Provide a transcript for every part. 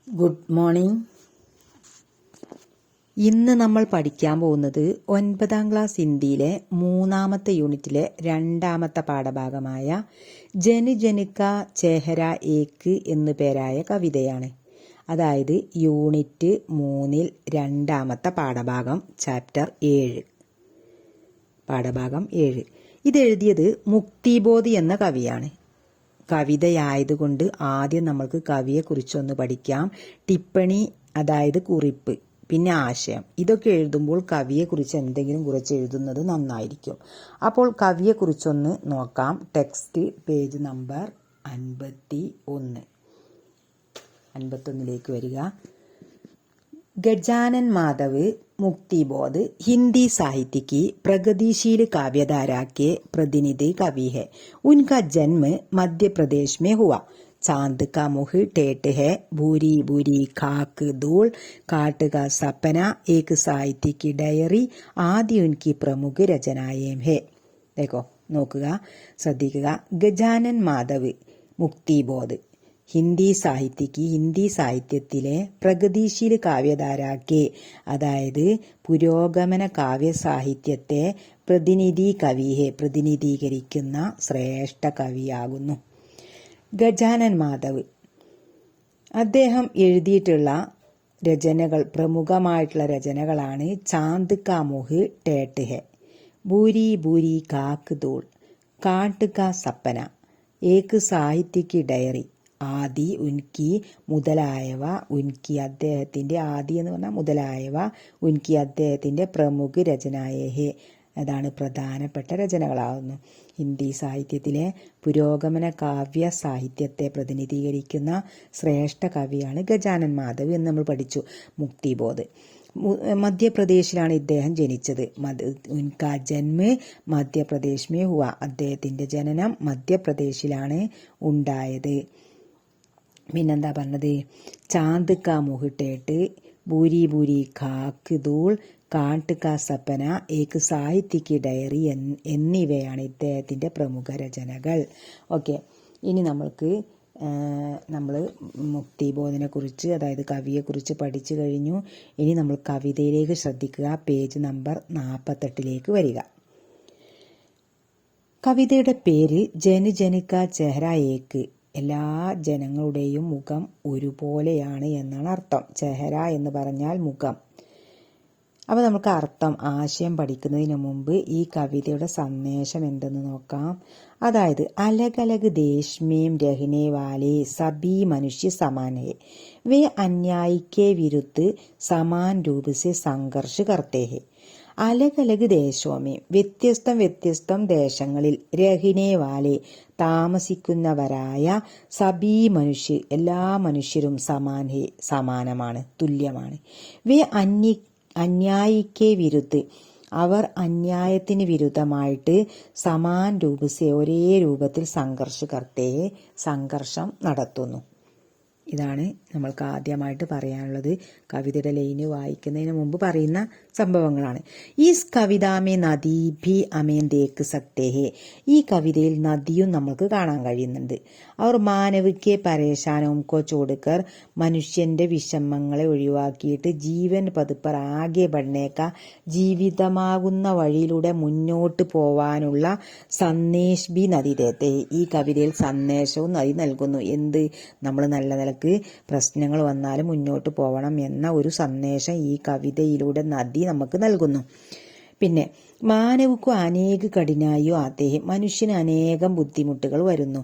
Good morning. ഇന്ന് നമ്മൾ പഠിക്കാൻ പോകുന്നത് 9ാം ക്ലാസ് ഹിന്ദിയിലെ 3ാമത്തെ യൂണിറ്റിലെ 2ാമത്തെ പാഠഭാഗമായ ജൻ ജൻ കാ ചെഹര ഏക് എന്നു പേരായ കവിതയാണ്. അതായത് യൂണിറ്റ് 3ൽ 2ാമത്തെ പാഠഭാഗം ചാപ്റ്റർ 7. പാഠഭാഗം 7. ഇതെഴുതിയത് മുക്തിബോധ് എന്ന കവിയാണ്. കവിതയായതുകൊണ്ട് ആദ്യം നമ്മൾക്ക് കവിയെക്കുറിച്ചൊന്ന് പഠിക്കാം. ടിപ്പണി അതായത് കുറിപ്പ്, പിന്നെ ആശയം, ഇതൊക്കെ എഴുതുമ്പോൾ കവിയെക്കുറിച്ച് എന്തെങ്കിലും കുറച്ച് എഴുതുന്നത് നന്നായിരിക്കും. അപ്പോൾ കവിയെക്കുറിച്ചൊന്ന് നോക്കാം. ടെക്സ്റ്റ് പേജ് നമ്പർ 51ലേക്ക് വരിക. गजानन माधव मुक्तिबोध हिंदी साहित्य की प्रगतिशील काव्यधारा के प्रतिनिधि कवि है. उनका जन्म मध्य प्रदेश में हुआ. चांद का मुख टेट है, भूरी भूरी खाक धूल, काट का सपना, एक साहित्य की डायरी आदि उनकी प्रमुख रचनाएं है. देखो നോക്കുക, ശ്രദ്ധിക്കുക. ഗജാനൻ മാധവ് മുക്തിബോധ് ഹിന്ദി സാഹിത്യത്തിലെ പ്രഗതിശീൽ കാവ്യധാരാക്കെ, അതായത് പുരോഗമന കാവ്യ സാഹിത്യത്തെ പ്രതിനിധീകരിക്കുന്ന ശ്രേഷ്ഠ കവിയാകുന്നു ഗജാനൻ മാധവ്. അദ്ദേഹം എഴുതിയിട്ടുള്ള രചനകൾ, പ്രമുഖമായിട്ടുള്ള രചനകളാണ് ചാന്ദ് കാ മുഹ് ടേട്ട് ഹെ, ഭൂരി ഭൂരി കാക്ക് ധൂൾ, കാട്ട് കാ സപ്പന, ഏക് സാഹിത്യ കി ഡയറി, ആദി ഉൻകി മുതലായവ. അദ്ദേഹത്തിന്റെ ആദി എന്ന് പറഞ്ഞാൽ മുതലായവ. ഉൻകി അദ്ദേഹത്തിന്റെ പ്രമുഖ രചനായേ, അതാണ് പ്രധാനപ്പെട്ട രചനകളാകുന്നു. ഹിന്ദി സാഹിത്യത്തിലെ പുരോഗമന കാവ്യ സാഹിത്യത്തെ പ്രതിനിധീകരിക്കുന്ന ശ്രേഷ്ഠ കവിയാണ് ഗജാനൻ മാധവ് എന്ന് നമ്മൾ പഠിച്ചു. മുക്തിബോധ് മധ്യപ്രദേശിലാണ് ഇദ്ദേഹം ജനിച്ചത്. ഉൻകാ ജന്മ മധ്യപ്രദേശ് മേ ഹുവ, അദ്ദേഹത്തിന്റെ ജനനം മധ്യപ്രദേശിലാണ് ഉണ്ടായത്. പിന്നെന്താ പറഞ്ഞത്? ചാന്ദ് കാ മുഹിട്ടേട്ട്, ഭൂരി ഭൂരി ഖാക്ക് ധൂൾ, കാട്ട് കാ സപ്പന, ഏക് സാഹിത്യ കി ഡയറി എന്നിവയാണ് ഇദ്ദേഹത്തിന്റെ പ്രമുഖ രചനകൾ. ഓക്കെ, ഇനി നമ്മൾ മുക്തിബോധിനെ കുറിച്ച്, അതായത് കവിയെക്കുറിച്ച് പഠിച്ചു കഴിഞ്ഞു. ഇനി നമ്മൾ കവിതയിലേക്ക് ശ്രദ്ധിക്കുക. പേജ് നമ്പർ 48ലേക്ക് വരിക. കവിതയുടെ പേര് ജൻ ജൻ കാ ചെഹര ഏക്, എല്ലാ ജനങ്ങളുടെയും മുഖം ഒരുപോലെയാണ് എന്നാണ് അർത്ഥം. ചെഹര എന്ന് പറഞ്ഞാൽ മുഖം. അപ്പോൾ നമുക്ക് ആശയം പഠിക്കുന്നതിന് മുമ്പ് ഈ കവിതയുടെ സന്ദേശം എന്തെന്ന് നോക്കാം. അതായത് अलग अलग देश में रहने वाले सभी मनुष्य समान है, वे अन्याय के विरुद्ध समान रूप से संघर्ष करते हैं. अलग अलग देशों में വ്യത്യസ്തം ദേശങ്ങളിൽ രഹിനെ വാലെ താമസിക്കുന്നവരായ സബി മനുഷ്യ എല്ലാ മനുഷ്യരും സമാനമാണ്, തുല്യമാണ്. വേ അന്യായിക്കെ വിരുദ്ധ, അവർ അന്യായത്തിന് വിരുദ്ധമായിട്ട് സമാൻ രൂപസെ ഒരേ രൂപത്തിൽ സംഘർഷം നടത്തുന്നു. ഇതാണ് നമ്മൾക്ക് ആദ്യമായിട്ട് പറയാനുള്ളത്. കവിതയുടെ ലൈന് വായിക്കുന്നതിന് മുമ്പ് പറയുന്ന സംഭവങ്ങളാണ്. ഈ കവിതാമേ നദി ഭി അമേൻ ദേഖ് സക്തേ ഹേ, ഈ കവിതയിൽ നദിയും നമ്മൾക്ക് കാണാൻ കഴിയുന്നുണ്ട്. അവർ മാനവിക്കെ പരേശാനവും കോ ചോടുക്കർ, മനുഷ്യന്റെ വിഷമങ്ങളെ ഒഴിവാക്കിയിട്ട് ജീവൻ പതുപ്പർ ആകെ ബണ്ണേക്ക, ജീവിതമാകുന്ന വഴിയിലൂടെ മുന്നോട്ട് പോവാനുള്ള സന്ദേശ് ബി നദി ദേത്തെ, ഈ കവിതയിൽ സന്ദേശവും നദി നൽകുന്നു. എന്ത്? നമ്മൾ നല്ല നിലക്ക് പ്രശ്നങ്ങൾ വന്നാലും മുന്നോട്ട് പോകണം എന്ന ഒരു സന്ദേശം ഈ കവിതയിലൂടെ നദി നമുക്ക് നൽകുന്നു. പിന്നെ മാനവക്കു അനേക കഠിനായോ ആത്തേഹം, മനുഷ്യന് അനേകം ബുദ്ധിമുട്ടുകൾ വരുന്നു.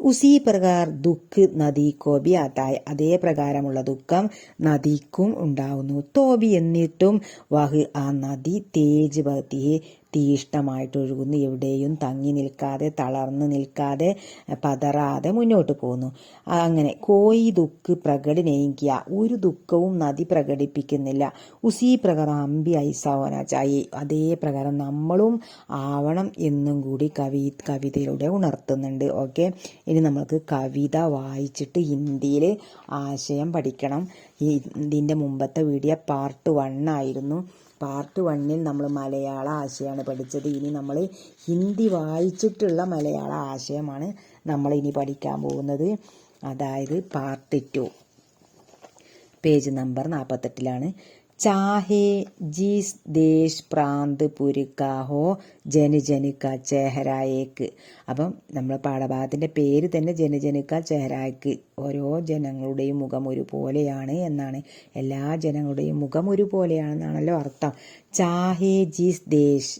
ഉസി പ്രകാർ ദുഃഖ് നദി കോബി ആത്തായ, അതേ പ്രകാരമുള്ള ദുഃഖം നദിക്കും ഉണ്ടാവുന്നു. തോബി എന്നിട്ടും വഹ്, ആ നദി തേജ് ഭക്തിയെ തീഷ്ണമായിട്ട് ഒഴുകുന്നു. എവിടെയും തങ്ങി നിൽക്കാതെ, തളർന്നു നിൽക്കാതെ, പതറാതെ മുന്നോട്ട് പോകുന്നു. അങ്ങനെ കോയി ദുഃഖ് പ്രകടനയിക്കുക, ഒരു ദുഃഖവും നദി പ്രകടിപ്പിക്കുന്നില്ല. ഉസി പ്രകാരം അമ്പി ഐസാവന ചായി, അതേ പ്രകാരം നമ്മളും ആവണം എന്നും കൂടി കവിതയിലൂടെ ഉണർത്തുന്നുണ്ട്. ഓക്കെ, ഇനി നമുക്ക് കവിത വായിച്ചിട്ട് ഹിന്ദിയിൽ ആശയം പഠിക്കണം. ഇതിൻ്റെ മുമ്പത്തെ വീഡിയോ പാർട്ട് 1 ആയിരുന്നു. പാർട്ട് 1ൽ നമ്മൾ മലയാള ആശയമാണ് പഠിച്ചത്. ഇനി നമ്മൾ ഹിന്ദി വായിച്ചിട്ടുള്ള മലയാള ആശയമാണ് നമ്മൾ ഇനി പഠിക്കാൻ പോകുന്നത്. അതായത് പാർട്ട് 2. പേജ് നമ്പർ 48 चाहे जिस देश प्रांत पुर का हो ജന ജന ക ചെഹരായേക്ക്. അപ്പം നമ്മൾ പാഠഭാഗത്തിന്റെ പേര് തന്നെ ജന ജന ക ചെഹരായേക്ക്, ഓരോ ജനങ്ങളുടെയും മുഖം ഒരുപോലെയാണ് എന്നാണ്. എല്ലാ ജനങ്ങളുടെയും മുഖം ഒരുപോലെയാണെന്നാണല്ലോ അർത്ഥം. ചാഹേ ജിസ് ദേശ്,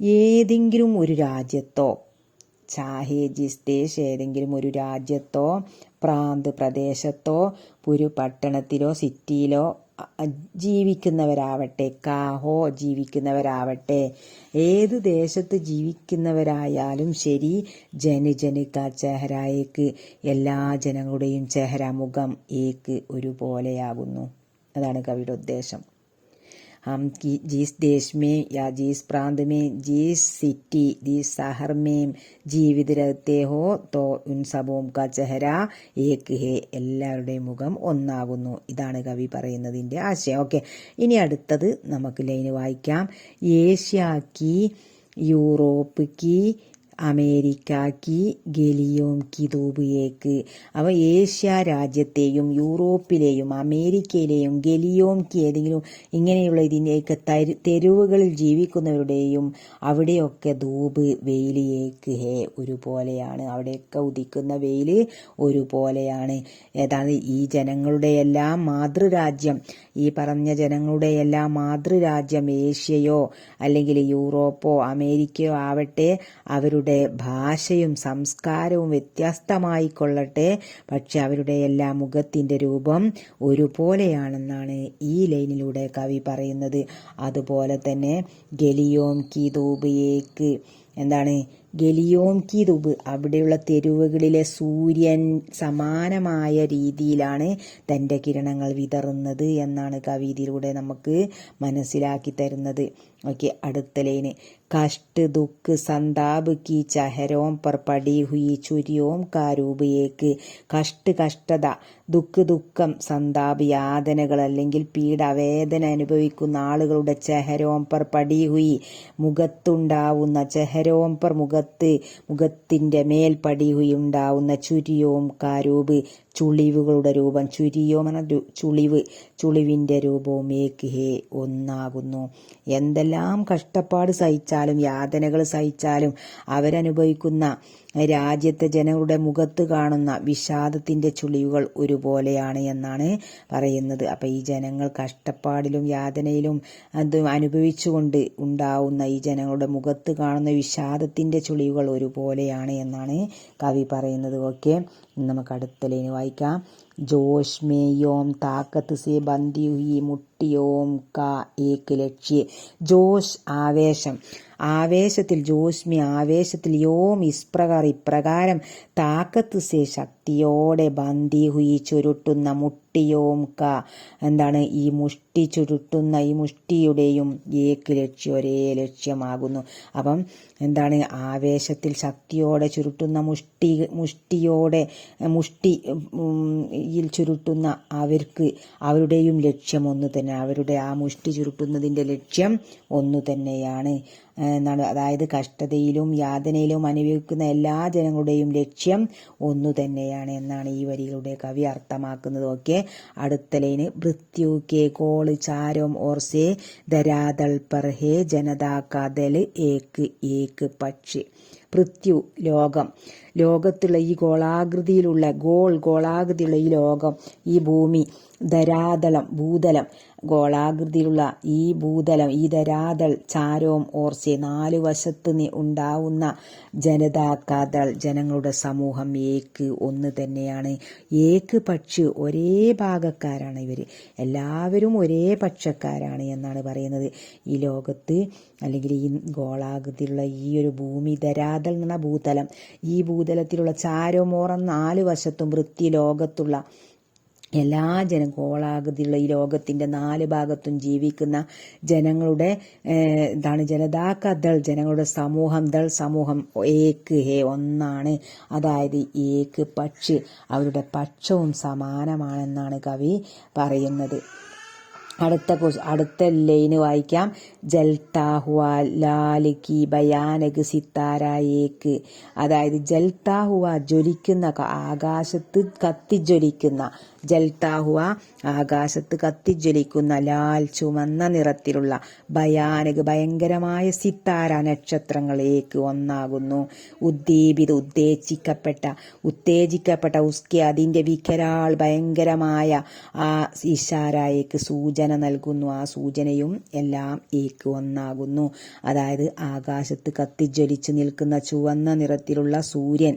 ഏതെങ്കിലും ഒരു രാജ്യത്തോ, ചാഹേ ജിസ് ദേശ് ഏതെങ്കിലും ഒരു രാജ്യത്തോ, പ്രാന്ത് പ്രദേശത്തോ, പുരു പട്ടണത്തിലോ സിറ്റിയിലോ ജീവിക്കുന്നവരാവട്ടെ, കാഹോ ജീവിക്കുന്നവരാവട്ടെ, ഏത് ദേശത്ത് ജീവിക്കുന്നവരായാലും ശരി, ജന ജന ക ചെഹരായേക്ക് എല്ലാ ജനങ്ങളുടെയും ചെഹര മുഖം ഏക്ക് ഒരുപോലെയാകുന്നു. അതാണ് കവിയുടെ ഉദ്ദേശം. हम जिस देश में या जिस प्रांत में, जिस सिटी, जिस शहर में ജീവിത रहते हो तो उन सबों का चेहरा एक है, എല്ലാവരുടെയും മുഖം ഒന്നാകുന്നു. ഇതാണ് കവി പറയുന്നതിന്റെ ആശയം. ഓക്കെ, ഇനി അടുത്തത് നമുക്ക് ലൈന് വായിക്കാം. ഏഷ്യാക്കി, യൂറോപ്പ് കി, അമേരിക്കാക്കി, ഗലിയോം കി ധൂപ് ഏക്ക്. അവ ഏഷ്യ രാജ്യത്തെയും യൂറോപ്പിലെയും അമേരിക്കയിലെയും ഗലിയോം കി ഏതെങ്കിലും ഇങ്ങനെയുള്ള ഇതിൻ്റെയൊക്കെ തെരുവുകളിൽ ജീവിക്കുന്നവരുടെയും അവിടെയൊക്കെ ധൂപ് വെയില് ഏക്ക് ഹേ ഒരുപോലെയാണ്, അവിടെയൊക്കെ ഉദിക്കുന്ന വെയില് ഒരുപോലെയാണ്. ഏതാണ് ഈ ജനങ്ങളുടെ എല്ലാം മാതൃരാജ്യം, ഈ പറഞ്ഞ ജനങ്ങളുടെ എല്ലാം മാതൃരാജ്യം ഏഷ്യയോ അല്ലെങ്കിൽ യൂറോപ്പോ അമേരിക്കയോ ആവട്ടെ, അവരുടെ ഭാഷയും സംസ്കാരവും വ്യത്യസ്തമായിക്കൊള്ളട്ടെ, പക്ഷെ അവരുടെ എല്ലാ മുഖത്തിന്റെ രൂപം ഒരുപോലെയാണെന്നാണ് ഈ ലൈനിലൂടെ കവി പറയുന്നത്. അതുപോലെ തന്നെ ഗലിയോം കി ധൂപ് ഏക്ക്, എന്താണ് ഗലിയോം കി ധൂപ്, അവിടെയുള്ള തെരുവുകളിലെ സൂര്യൻ സമാനമായ രീതിയിലാണ് തൻ്റെ കിരണങ്ങൾ വിതറുന്നത് എന്നാണ് കവി ഇതിലൂടെ നമുക്ക് മനസ്സിലാക്കി തരുന്നത്. ഓക്കെ, അടുത്ത ലൈന്. കഷ്ട ദുഃഖ് സന്താപ് കി ചഹരോം പർ പടി ഹുയി ചുരിയോം കാ രൂപ് ഏക്ക്. കഷ്ടത, ദുഃഖം, സന്താപ് യാതനകൾ അല്ലെങ്കിൽ പീഡ വേദന അനുഭവിക്കുന്ന ആളുകളുടെ ചെഹരോം പർ പടി ഹുയി മുഖത്തുണ്ടാവുന്ന, ചെഹരോം പർ മുഖത്തിന്റെ മേൽ പടി ഹുയി ഉണ്ടാവുന്ന, ചുരിയോം കാരൂപ് ചുളിവുകളുടെ രൂപം, ചുരിയോം എന്ന ചുളിവിന്റെ രൂപവും ഏക്ക് ഹേ ഒന്നാകുന്നു. എന്തെല്ലാം കഷ്ടപ്പാട് സഹിച്ചാലും യാതനകൾ സഹിച്ചാലും അവരനുഭവിക്കുന്ന രാജ്യത്തെ ജനങ്ങളുടെ മുഖത്ത് കാണുന്ന വിഷാദത്തിന്റെ ചുളിവുകൾ ഒരുപോലെയാണ് എന്നാണ് പറയുന്നത്. അപ്പൊ ഈ ജനങ്ങൾ കഷ്ടപ്പാടിലും യാതനയിലും അത് അനുഭവിച്ചുകൊണ്ട് ഉണ്ടാവുന്ന ഈ ജനങ്ങളുടെ മുഖത്ത് കാണുന്ന വിഷാദത്തിന്റെ ചുളിവുകൾ ഒരുപോലെയാണ് എന്നാണ് കവി പറയുന്നത്. ഓക്കെ, നമുക്ക് അടുത്ത ലൈന് വായിക്കാം. ജോഷ് മേ യോം താക്കത്ത് സെ ബന്ദി ഹുയി മുട്ടിയോം കാ ഏക് ലക്ഷ്യ. ജോഷ് ആവേശം, ആവേശത്തിൽ, ജോഷ്മി ആവേശത്തിൽ, യോം ഇപ്രകാരം, താക്കത്ത് സെ ശക്തിയോടെ, ബന്ദി ഹുയി ചുരുട്ടുന്ന, മുട്ടിയോം ക എന്താണ് ഈ മുഷ്ടി ചുരുട്ടുന്ന ഈ മുഷ്ടിയുടെയും ഏക്ക് ലക്ഷ്യം ഒരേ ലക്ഷ്യമാകുന്നു. അപ്പം എന്താണ് ആവേശത്തിൽ ശക്തിയോടെ ചുരുട്ടുന്ന മുഷ്ടിയിൽ ചുരുട്ടുന്ന അവർക്ക് അവരുടെയും ലക്ഷ്യം ഒന്നു തന്നെ, അവരുടെ ആ മുഷ്ടി ചുരുട്ടുന്നതിന്റെ ലക്ഷ്യം ഒന്നു തന്നെയാണ് എന്നാണ്. അതായത് കഷ്ടതയിലും യാതനയിലും അനുഭവിക്കുന്ന എല്ലാ ജനങ്ങളുടെയും ലക്ഷ്യം ഒന്നു തന്നെയാണ് എന്നാണ് ഈ വരികളുടെ കവി അർത്ഥമാക്കുന്നത്. ഓക്കെ, അടുത്ത ലൈന്. മൃത്യു കെ കോള് ചാരോം ഓർസേ ധരാതൾ പർ ഹേ ജനതാ കാ ദൽ ഏക്ക് ഏക്ക് പക്ഷി. പൃഥ്വി ലോകം, ലോകത്തുള്ള ഈ ഗോളാകൃതിയിലുള്ള ഈ ലോകം, ഈ ഭൂമി, ധരാതളം ഭൂതലം, ഗോളാകൃതിയിലുള്ള ഈ ഭൂതലം, ഈ ധരാതൾ, ചാരോം ഓർസെ 4 വശത്ത് ഉണ്ടാവുന്ന ജനതാക്കാതൾ ജനങ്ങളുടെ സമൂഹം ഏക്ക് ഒന്ന് തന്നെയാണ്. ഏക്ക് പക്ഷി, ഒരേ ഭാഗക്കാരാണ് ഇവർ, എല്ലാവരും ഒരേ പക്ഷക്കാരാണ് എന്നാണ് പറയുന്നത്. ഈ ലോകത്ത് അല്ലെങ്കിൽ ഈ ഗോളാകൃതിയിലുള്ള ഈ ഒരു ഭൂമി, ധരാതൾ എന്ന ഭൂതലം, ഈ ഭൂതലത്തിലുള്ള ചാരോമോറം 4 വശത്തും വൃത്തി ലോകത്തുള്ള എല്ലാ ഗോളാകൃതിയുള്ള ഈ ലോകത്തിന്റെ 4 ഭാഗത്തും ജീവിക്കുന്ന ജനങ്ങളുടെ ജനതാക്കദൾ ജനങ്ങളുടെ സമൂഹം ഏക്ക് ഹേ ഒന്നാണ്. അതായത് ഏക്ക് പക്ഷി, അവരുടെ പക്ഷവും സമാനമാണെന്നാണ് കവി പറയുന്നത്. അടുത്ത ലൈന് വായിക്കാം. ജൽത്താ ഹുവ ലാൽ കി ഭയാനക് സിത്താര ഏക്ക്. അതായത് ജൽത്താ ഹുവ ജ്വലിക്കുന്ന, ആകാശത്ത് കത്തിജ്വലിക്കുന്ന, ജൽത്താ ഹുവ ആകാശത്ത് കത്തിജ്വലിക്കുന്ന, ലാൽ ചുമന്ന നിറത്തിലുള്ള, ഭയാനക് ഭയങ്കരമായ, സിത്താര നക്ഷത്രങ്ങൾ, ഏക്ക് ഒന്നാകുന്നു, ഉത്തേജിക്കപ്പെട്ട ഉസ്കെ അതിന്റെ വികരാൾ ഭയങ്കരമായ ആ ഇഷാരയേക്ക് സൂചന നൽകുന്നു, ആ സൂചനയും എല്ലാം ഏക്ക് ഒന്നാകുന്നു. അതായത് ആകാശത്ത് കത്തിജ്വലിച്ചു നിൽക്കുന്ന ചുവന്ന നിറത്തിലുള്ള സൂര്യൻ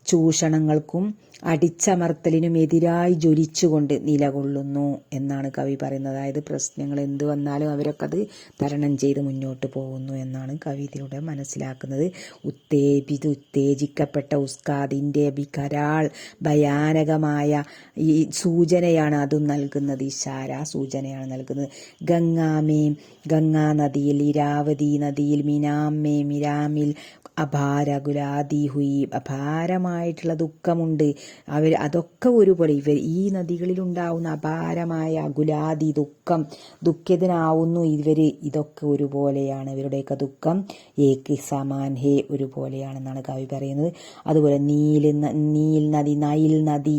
ചൂഷണങ്ങൾക്കും അടിച്ചമർത്തലിനും എതിരായി ജ്വലിച്ചുകൊണ്ട് നിലകൊള്ളുന്നു എന്നാണ് കവി പറയുന്നത്. അതായത് പ്രശ്നങ്ങൾ എന്ത് വന്നാലും അവരൊക്കെ അത് തരണം ചെയ്ത് മുന്നോട്ട് പോകുന്നു എന്നാണ് കവി ഇതിലൂടെ മനസ്സിലാക്കുന്നത്. ഉത്തേജിക്കപ്പെട്ട ഉസ്കാദിന്റെ ബികരാൾ ഭയാനകമായ ഈ സൂചനയാണ് അതും നൽകുന്നത്, ഇഷാര സൂചനയാണ് നൽകുന്നത്. ഗംഗാ നദിയിൽ, ഇരാവതി നദിയിൽ, മിരാമിൽ അപാരകുലാദി ഹുയി അപാരമായിട്ടുള്ള ദുഃഖമുണ്ട്. അതൊക്കെ ഒരുപോലെ ഈ നദികളിലുണ്ടാവുന്ന അപാരമായ അകുലാദി ദുഃഖിതനാവുന്നു ഇതൊക്കെ ഒരുപോലെയാണ്, ഇവരുടെയൊക്കെ ദുഃഖം ഏക്ക് സമാൻ ഹേ ഒരുപോലെയാണെന്നാണ് കവി പറയുന്നത്. അതുപോലെ നൈൽ നദി,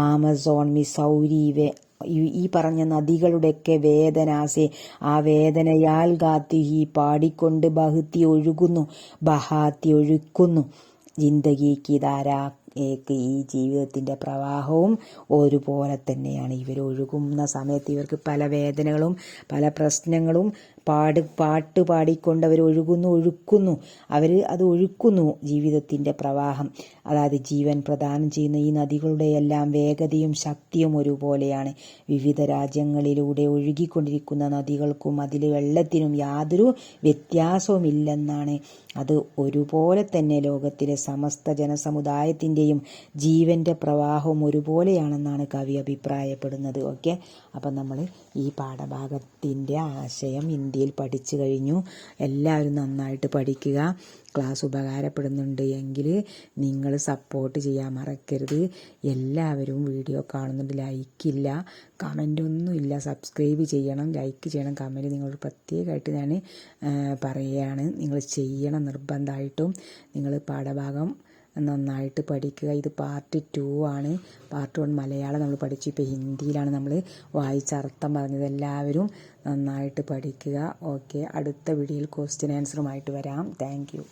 ആമസോൺ, മിസൗരി, ഈ പറഞ്ഞ നദികളുടെയൊക്കെ വേദനാസെ ആ വേദനയാൽ ഗാത്തി പാടിക്കൊണ്ട് ബഹാത്തി ഒഴുക്കുന്നു ജിന്ദഗിക്ക് ധാരാ ഏക്ക് ഈ ജീവിതത്തിന്റെ പ്രവാഹവും ഒരുപോലെ തന്നെയാണ്. ഇവർ ഒഴുകുന്ന സമയത്ത് ഇവർക്ക് പല വേദനകളും പല പ്രശ്നങ്ങളും പാട്ട് പാടിക്കൊണ്ട് അവർ ഒഴുക്കുന്നു ജീവിതത്തിന്റെ പ്രവാഹം. അതായത് ജീവൻ പ്രദാനം ചെയ്യുന്ന ഈ നദികളുടെ എല്ലാം വേഗതയും ശക്തിയും ഒരുപോലെയാണ്. വിവിധ രാജ്യങ്ങളിലൂടെ ഒഴുകിക്കൊണ്ടിരിക്കുന്ന നദികൾക്കും അതിലെ വെള്ളത്തിനും യാതൊരു വ്യത്യാസവുമില്ലെന്നാണ്. അത് ഒരുപോലെ തന്നെ ലോകത്തിലെ സമസ്ത ജനസമുദായത്തിന്റെയും ജീവന്റെ പ്രവാഹവും ഒരുപോലെയാണെന്നാണ് കവി അഭിപ്രായപ്പെടുന്നത്. ഓക്കെ, അപ്പം നമ്മൾ ഈ പാഠഭാഗത്തിന്റെ ആശയം ഇന്ത്യയിൽ പഠിച്ചു കഴിഞ്ഞു. എല്ലാവരും നന്നായിട്ട് പഠിക്കുക. ക്ലാസ് ഉപകാരപ്പെടുന്നുണ്ട് എങ്കിൽ നിങ്ങൾ സപ്പോർട്ട് ചെയ്യാൻ മറക്കരുത്. എല്ലാവരും വീഡിയോ കാണുന്നുണ്ട്, ലൈക്കില്ല, കമൻ്റ് ഒന്നുമില്ല. സബ്സ്ക്രൈബ് ചെയ്യണം, ലൈക്ക് ചെയ്യണം, കമൻറ്റ് നിങ്ങളോട് പ്രത്യേകമായിട്ട് ഞാൻ പറയുകയാണ്. നിങ്ങൾ ചെയ്യണം നിർബന്ധമായിട്ടും. നിങ്ങൾ പാഠഭാഗം നന്നായിട്ട് പഠിക്കുക. ഇത് പാർട്ട് 2 ആണ്. പാർട്ട് 1 മലയാളം നമ്മൾ പഠിച്ചു, ഇപ്പോൾ ഹിന്ദിയിലാണ് നമ്മൾ വായിച്ചർത്ഥം പറഞ്ഞത്. എല്ലാവരും നന്നായിട്ട് പഠിക്കുക. ഓക്കെ, അടുത്ത വീഡിയോയിൽ ക്വസ്റ്റ്യൻ ആൻസറുമായിട്ട് വരാം. Thank you.